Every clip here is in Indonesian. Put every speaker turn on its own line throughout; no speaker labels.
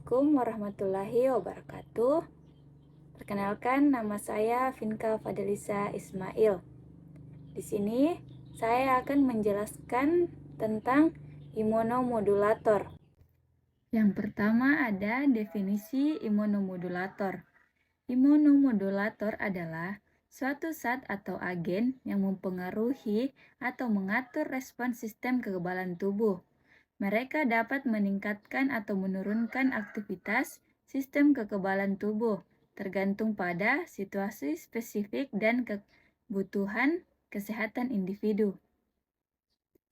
Assalamualaikum warahmatullahi wabarakatuh. Perkenalkan, nama saya Vinka Fadlisa Ismail. Di sini saya akan menjelaskan tentang imunomodulator. Yang pertama ada definisi imunomodulator. Imunomodulator adalah suatu zat atau agen yang mempengaruhi atau mengatur respons sistem kekebalan tubuh. Mereka dapat meningkatkan atau menurunkan aktivitas sistem kekebalan tubuh, tergantung pada situasi spesifik dan kebutuhan kesehatan individu.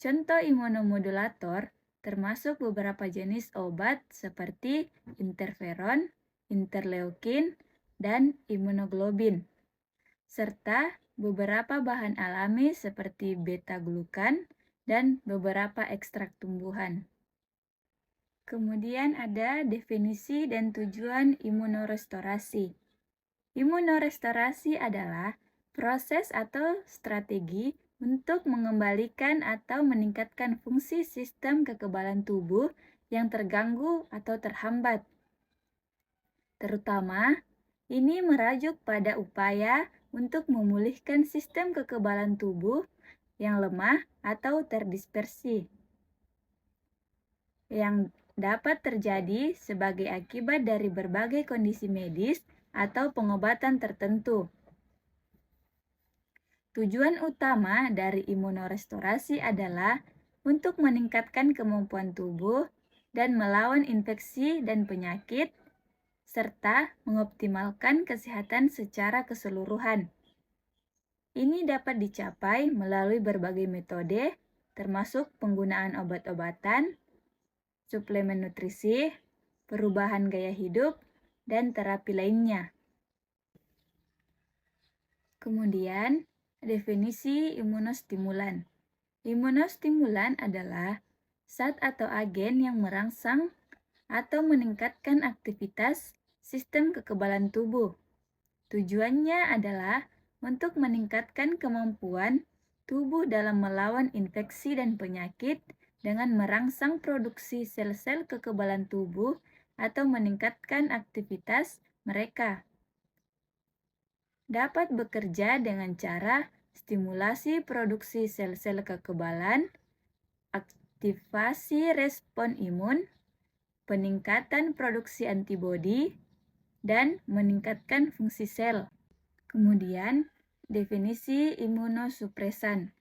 Contoh imunomodulator termasuk beberapa jenis obat seperti interferon, interleukin, dan imunoglobin, serta beberapa bahan alami seperti beta-glukan dan beberapa ekstrak tumbuhan. Kemudian ada definisi dan tujuan imunorestorasi. Imunorestorasi adalah proses atau strategi untuk mengembalikan atau meningkatkan fungsi sistem kekebalan tubuh yang terganggu atau terhambat. Terutama, ini merajuk pada upaya untuk memulihkan sistem kekebalan tubuh yang lemah atau terdispersi, yang dapat terjadi sebagai akibat dari berbagai kondisi medis atau pengobatan tertentu. Tujuan utama dari imunorestorasi adalah untuk meningkatkan kemampuan tubuh dan melawan infeksi dan penyakit, serta mengoptimalkan kesehatan secara keseluruhan. Ini dapat dicapai melalui berbagai metode, termasuk penggunaan obat-obatan, suplemen nutrisi, perubahan gaya hidup, dan terapi lainnya. Kemudian, definisi imunostimulan. Imunostimulan adalah zat atau agen yang merangsang atau meningkatkan aktivitas sistem kekebalan tubuh. Tujuannya adalah untuk meningkatkan kemampuan tubuh dalam melawan infeksi dan penyakit dengan merangsang produksi sel-sel kekebalan tubuh atau meningkatkan aktivitas mereka. Dapat bekerja dengan cara stimulasi produksi sel-sel kekebalan, aktivasi respon imun, peningkatan produksi antibodi, dan meningkatkan fungsi sel. Kemudian, definisi imunosupresan.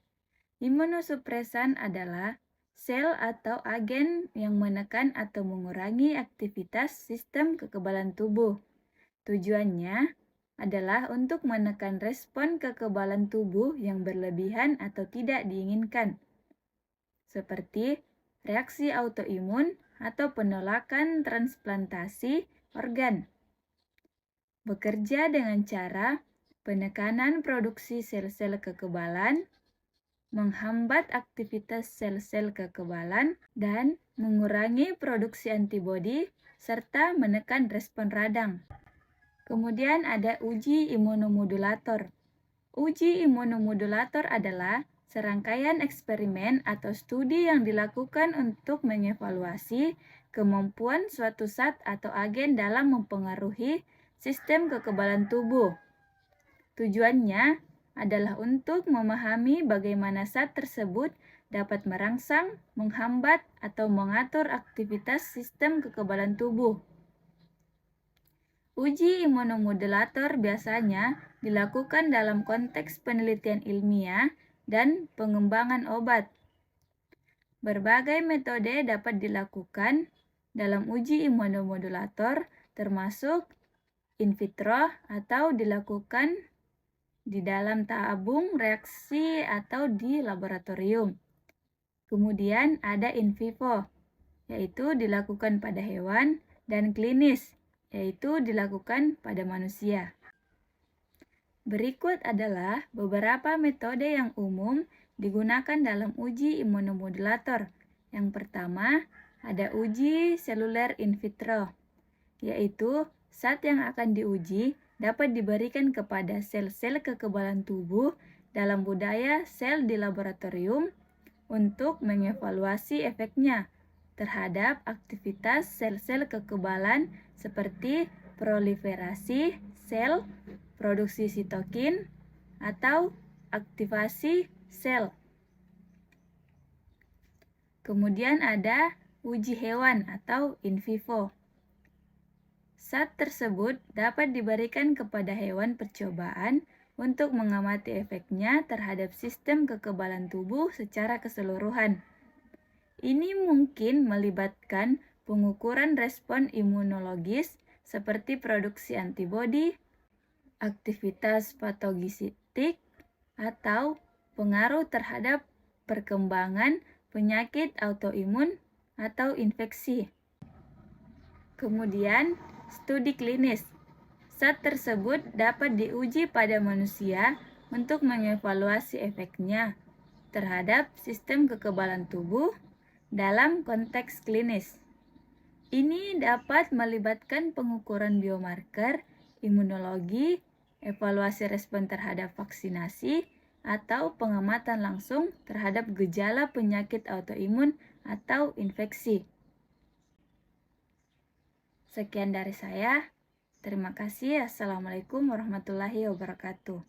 Imunosupresan adalah sel atau agen yang menekan atau mengurangi aktivitas sistem kekebalan tubuh. Tujuannya adalah untuk menekan respon kekebalan tubuh yang berlebihan atau tidak diinginkan, seperti reaksi autoimun atau penolakan transplantasi organ. Bekerja dengan cara penekanan produksi sel-sel kekebalan, menghambat aktivitas sel-sel kekebalan, dan mengurangi produksi antibodi, serta menekan respon radang. Kemudian ada uji imunomodulator. Uji imunomodulator adalah serangkaian eksperimen atau studi yang dilakukan untuk mengevaluasi kemampuan suatu zat atau agen dalam mempengaruhi sistem kekebalan tubuh. Tujuannya adalah untuk memahami bagaimana zat tersebut dapat merangsang, menghambat, atau mengatur aktivitas sistem kekebalan tubuh. Uji imunomodulator biasanya dilakukan dalam konteks penelitian ilmiah dan pengembangan obat. Berbagai metode dapat dilakukan dalam uji imunomodulator, termasuk in vitro atau dilakukan di dalam tabung reaksi atau di laboratorium. Kemudian ada in vivo, yaitu dilakukan pada hewan, dan klinis, yaitu dilakukan pada manusia. Berikut adalah beberapa metode yang umum digunakan dalam uji imunomodulator. Yang pertama, ada uji seluler in vitro, yaitu zat yang akan diuji dapat diberikan kepada sel-sel kekebalan tubuh dalam budaya sel di laboratorium untuk mengevaluasi efeknya. terhadap aktivitas sel-sel kekebalan seperti proliferasi sel, produksi sitokin, atau aktivasi sel. Kemudian ada uji hewan atau in vivo. Zat tersebut dapat diberikan kepada hewan percobaan untuk mengamati efeknya terhadap sistem kekebalan tubuh secara keseluruhan. Ini mungkin melibatkan pengukuran respon imunologis seperti produksi antibodi, aktivitas patogisitik, atau pengaruh terhadap perkembangan penyakit autoimun atau infeksi. Kemudian, studi klinis. Zat tersebut dapat diuji pada manusia untuk mengevaluasi efeknya terhadap sistem kekebalan tubuh dalam konteks klinis. Ini dapat melibatkan pengukuran biomarker, imunologi, evaluasi respon terhadap vaksinasi, atau pengamatan langsung terhadap gejala penyakit autoimun atau infeksi. Sekian dari saya. Terima kasih. Assalamualaikum warahmatullahi wabarakatuh.